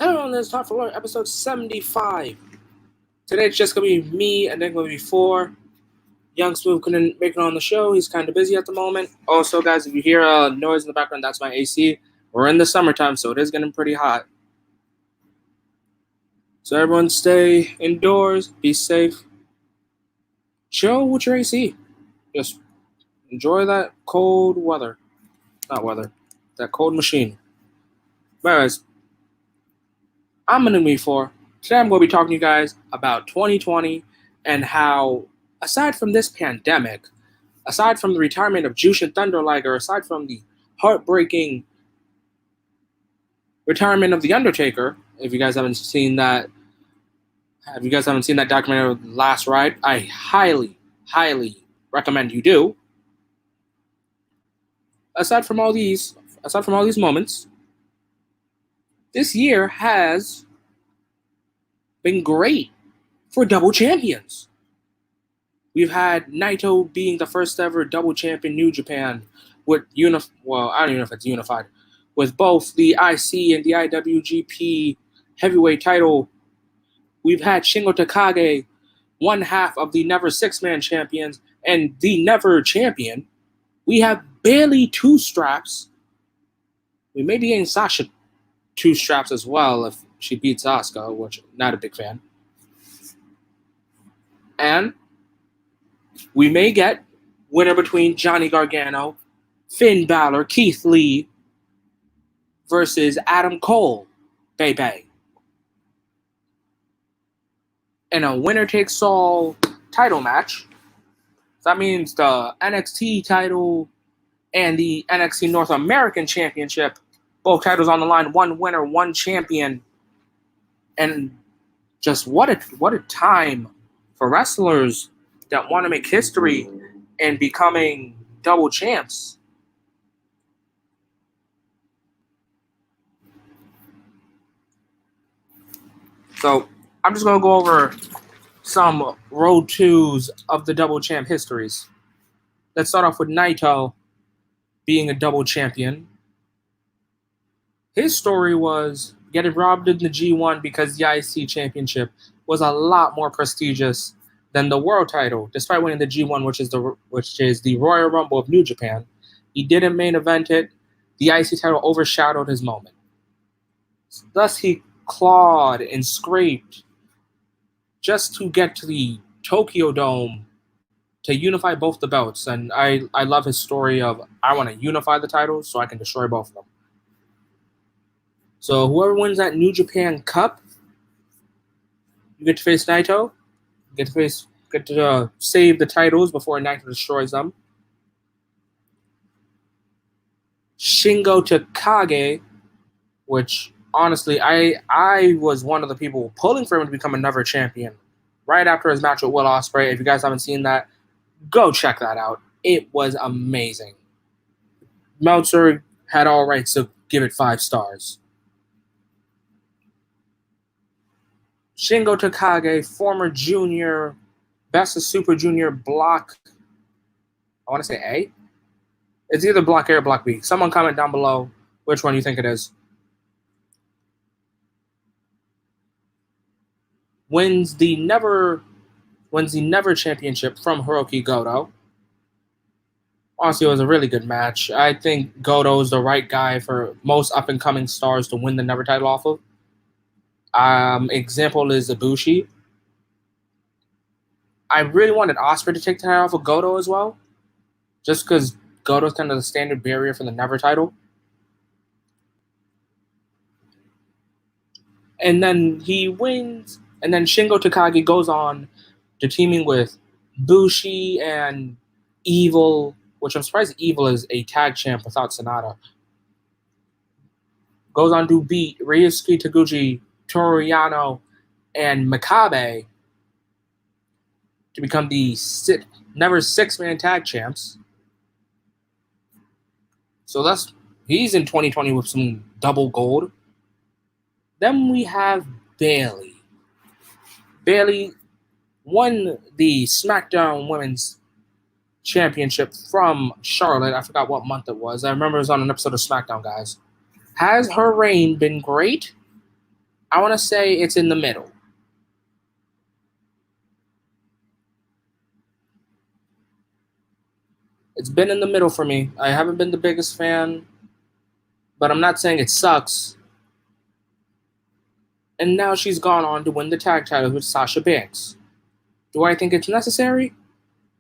Hello, and it's time for episode 75. Today it's just going to be me and then going to be 4. Young Smooth couldn't make it on the show. He's kind of busy at the moment. Also, guys, if you hear a noise in the background, that's my AC. We're in the summertime, so it is getting pretty hot. So everyone stay indoors, be safe. Chill with your AC. Just enjoy that cold weather. Not weather. That cold machine. But anyways, I'm going to be 4. Today I'm going to be talking to you guys about 2020 and how, aside from this pandemic, aside from the retirement of Jushin Thunder Liger, aside from the heartbreaking retirement of The Undertaker, if you guys haven't seen that documentary of The Last Ride, I highly, highly recommend you do. Aside from all these moments, this year has been great for double champions. We've had Naito being the first ever double champion New Japan with I don't even know if it's unified, with both the IC and the IWGP heavyweight title. We've had Shingo Takagi, one half of the Never Six-Man champions and the Never champion. We have Bayley 2 straps. We may be getting Sasha 2 straps as well if she beats Asuka, which I'm not a big fan. And we may get winner between Johnny Gargano, Finn Balor, Keith Lee versus Adam Cole, baby. In a winner-takes-all title match. That means the NXT title and the NXT North American Championship, both titles on the line, one winner, one champion. And just what a time for wrestlers that want to make history and becoming double champs. So I'm just going to go over some road twos of the double champ histories. Let's start off with Naito being a double champion. His story was getting robbed in the G1 because the IC championship was a lot more prestigious than the world title. Despite winning the G1, which is the Royal Rumble of New Japan, he didn't main event it. The IC title overshadowed his moment. Thus, he clawed and scraped just to get to the Tokyo Dome to unify both the belts. And I love his story of, I want to unify the titles so I can destroy both of them. So whoever wins that New Japan Cup, you get to face Naito. You get to save the titles before Naito destroys them. Shingo Takagi, which honestly, I was one of the people pulling for him to become another champion right after his match with Will Ospreay. If you guys haven't seen that, go check that out. It was amazing. Meltzer had all rights to give it 5 stars. Shingo Takagi, former junior, Best of Super Junior Block, I want to say A? It's either Block A or Block B. Someone comment down below which one you think it is. Wins the Never Championship from Hiroki Goto. Honestly, it was a really good match. I think Goto is the right guy for most up-and-coming stars to win the Never title off of. Example is Ibushi. I really wanted Ospreay to take the title off of Goto as well, just because Goto's kind of the standard barrier for the Never title. And then he wins, and then Shingo Takagi goes on to teaming with Bushi and Evil, which I'm surprised Evil is a tag champ without Sonata. Goes on to beat Ryusuke Taguchi, Toru Yano, and Makabe to become the Never 6-man tag champs. So he's in 2020 with some double gold. Then we have Bayley. Bayley won the SmackDown Women's Championship from Charlotte. I forgot what month it was. I remember it was on an episode of SmackDown, guys. Has her reign been great? I want to say it's in the middle. It's been in the middle for me. I haven't been the biggest fan, but I'm not saying it sucks. And now she's gone on to win the tag title with Sasha Banks. Do I think it's necessary?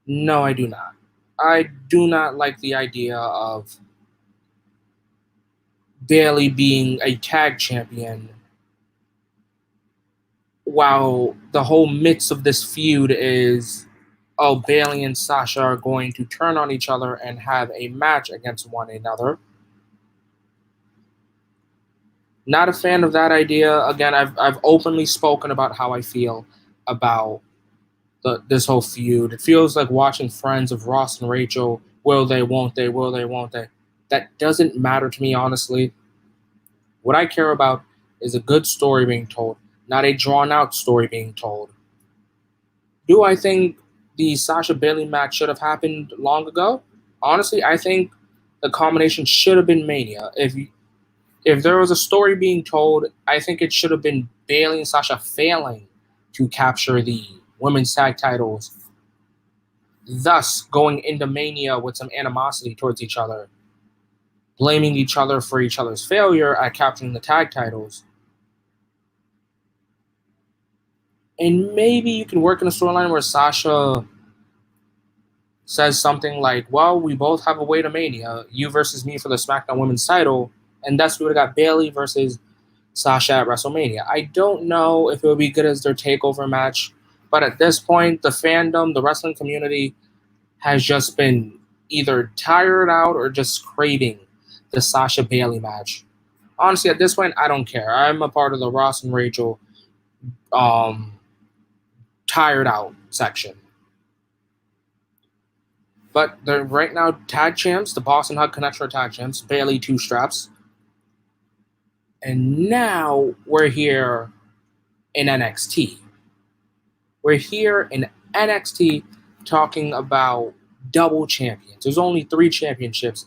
No, I do not. I do not like the idea of Bayley being a tag champion while the whole midst of this feud is, oh, Bayley and Sasha are going to turn on each other and have a match against one another. Not a fan of that idea. Again, I've openly spoken about how I feel about this whole feud. It feels like watching Friends of Ross and Rachel. Will they, won't they, will they, won't they? That doesn't matter to me, honestly. What I care about is a good story being told, not a drawn out story being told. Do I think the Sasha Bayley match should have happened long ago? Honestly, I think the combination should have been Mania. If there was a story being told, I think it should have been Bayley and Sasha failing to capture the women's tag titles, thus going into Mania with some animosity towards each other, blaming each other for each other's failure at capturing the tag titles. And maybe you can work in a storyline where Sasha says something like, well, we both have a way to Mania, you versus me for the SmackDown Women's title, and that's we would have got Bayley versus Sasha at WrestleMania. I don't know if it would be good as their takeover match, but at this point, the fandom, the wrestling community has just been either tired out or just craving the Sasha Bayley match. Honestly, at this point, I don't care. I'm a part of the Ross and Rachel um, tired out section. But they're right now tag champs. The Boston Hug Connection are tag champs. Bayley 2 straps. And now we're here in NXT. We're here in NXT talking about double champions. There's only 3 championships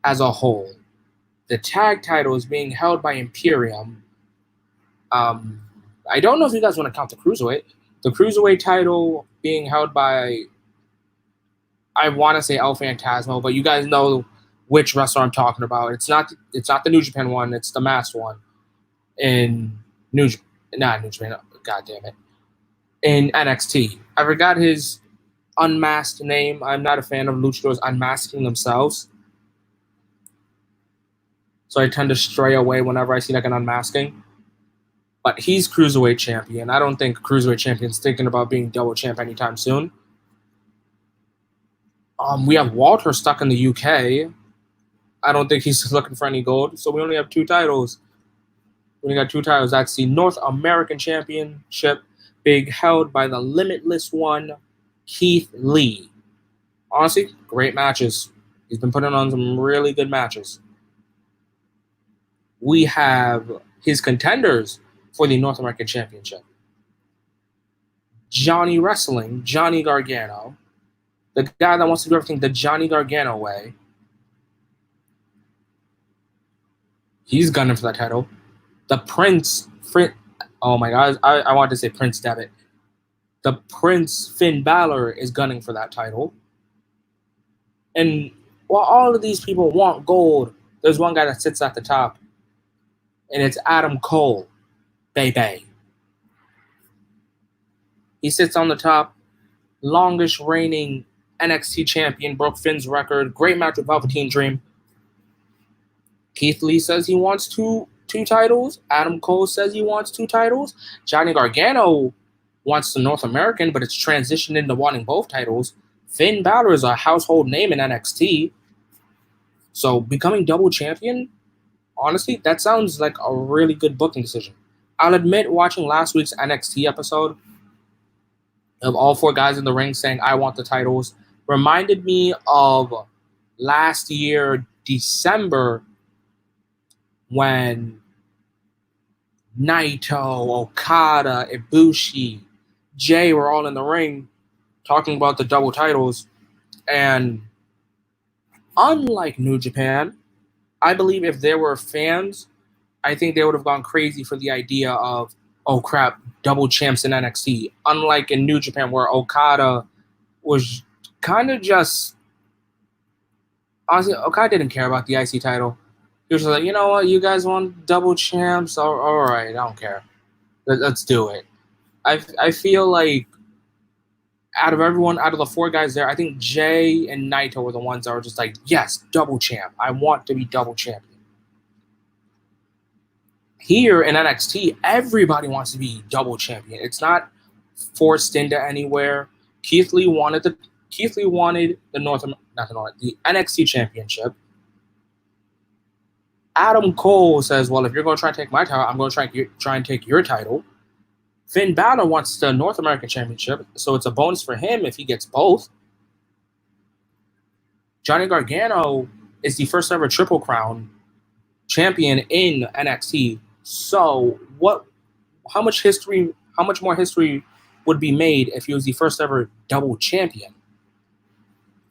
as a whole. The tag title is being held by Imperium. I don't know if you guys want to count the Cruiserweight. The Cruiserweight title being held by, I want to say El Phantasmo, but you guys know which wrestler I'm talking about. It's not the New Japan one. It's the masked one in not New Japan. God damn it. In NXT, I forgot his unmasked name. I'm not a fan of luchadors unmasking themselves, so I tend to stray away whenever I see like an unmasking. But he's Cruiserweight champion. I don't think Cruiserweight champion's thinking about being double champ anytime soon. We have Walter stuck in the UK. I don't think he's looking for any gold. So we only have 2 titles. We only got 2 titles. That's the North American Championship being held by the Limitless One, Keith Lee. Honestly, great matches. He's been putting on some really good matches. We have his contenders for the North American Championship. Johnny Wrestling, Johnny Gargano. The guy that wants to do everything the Johnny Gargano way. He's gunning for that title. The Prince, oh my God, I wanted to say Prince Devitt. The Prince Finn Balor is gunning for that title. And while all of these people want gold, there's one guy that sits at the top, and it's Adam Cole, baby. He sits on the top, longest reigning NXT champion, broke Finn's record, great match with Velveteen Dream. Keith Lee says he wants two titles. Adam Cole says he wants 2 titles. Johnny Gargano wants the North American, but it's transitioned into wanting both titles. Finn Balor is a household name in NXT. So becoming double champion, honestly, that sounds like a really good booking decision. I'll admit, watching last week's NXT episode of all 4 guys in the ring saying, I want the titles, reminded me of last year, December, when Naito, Okada, Ibushi, Jay were all in the ring talking about the double titles. And unlike New Japan, I believe if there were fans I think they would have gone crazy for the idea of, oh crap, double champs in NXT. Unlike in New Japan, where Okada was kind of just, honestly, Okada didn't care about the IC title. He was just like, you know what, you guys want double champs? All right, I don't care. Let's do it. I feel like out of the 4 guys there, I think Jay and Naito were the ones that were just like, yes, double champ. I want to be double champion. Here in NXT, everybody wants to be double champion. It's not forced into anywhere. Keith Lee wanted the NXT championship. Adam Cole says, well, if you're going to try and take my title, I'm going to try and take your title. Finn Balor wants the North American Championship, so it's a bonus for him if he gets both. Johnny Gargano is the first ever Triple Crown champion in NXT. So how much more history would be made if he was the first ever double champion?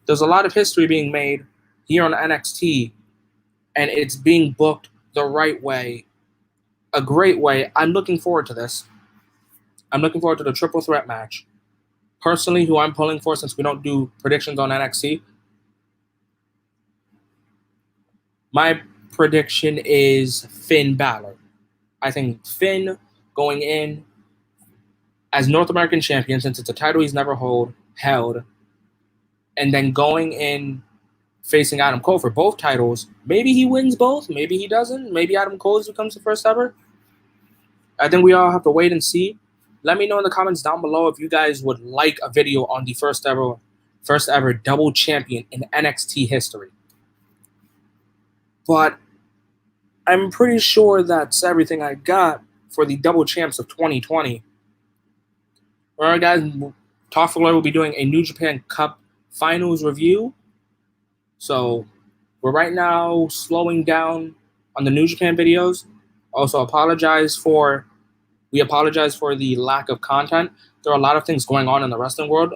There's a lot of history being made here on NXT, and it's being booked the right way, a great way. I'm looking forward to this. I'm looking forward to the triple threat match. Personally, who I'm pulling for, since we don't do predictions on NXT, my prediction is Finn Balor. I think Finn going in as North American champion, since it's a title he's never held, and then going in facing Adam Cole for both titles. Maybe he wins both. Maybe he doesn't. Maybe Adam Cole becomes the first ever. I think we all have to wait and see. Let me know in the comments down below if you guys would like a video on the first ever double champion in NXT history. But I'm pretty sure that's everything I got for the double champs of 2020. All right, guys. Talk for Glory will be doing a New Japan Cup Finals review. So we're right now slowing down on the New Japan videos. Also, we apologize for the lack of content. There are a lot of things going on in the wrestling world.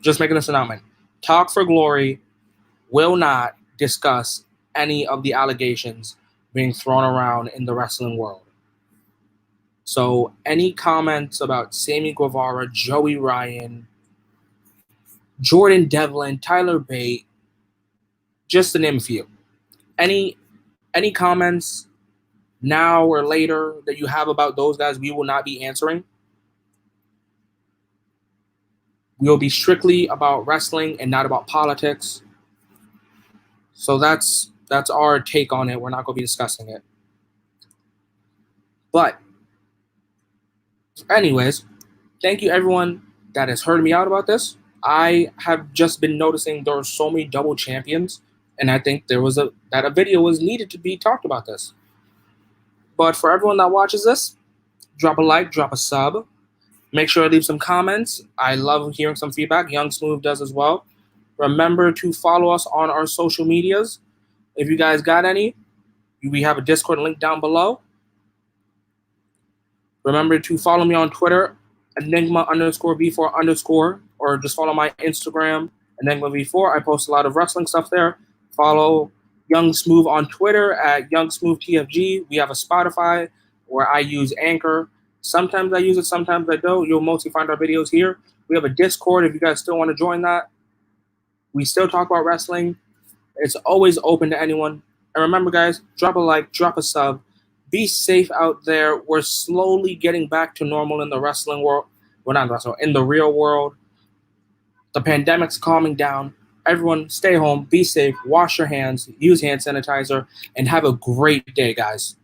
Just making this announcement. Talk for Glory will not discuss any of the allegations being thrown around in the wrestling world. So any comments about Sammy Guevara, Joey Ryan, Jordan Devlin, Tyler Bate, just to name a few. Any comments now or later that you have about those guys, we will not be answering. We will be strictly about wrestling and not about politics. So that's our take on it. We're not going to be discussing it. But anyways, thank you everyone that has heard me out about this. I have just been noticing there are so many double champions, and I think that a video was needed to be talked about this. But for everyone that watches this, drop a like, drop a sub. Make sure to leave some comments. I love hearing some feedback. Young Smooth does as well. Remember to follow us on our social medias. If you guys got any, we have a Discord link down below. Remember to follow me on Twitter, Enigma_V4_, or just follow my Instagram, EnigmaV4. I post a lot of wrestling stuff there. Follow Young Smooth on Twitter at YoungSmoothTFG. We have a Spotify where I use Anchor. Sometimes I use it, sometimes I don't. You'll mostly find our videos here. We have a Discord if you guys still want to join that. We still talk about wrestling. It's always open to anyone. And remember, guys, drop a like, drop a sub. Be safe out there. We're slowly getting back to normal in the wrestling world. Well, not wrestling, in the real world. The pandemic's calming down. Everyone, stay home, be safe, wash your hands, use hand sanitizer, and have a great day, guys.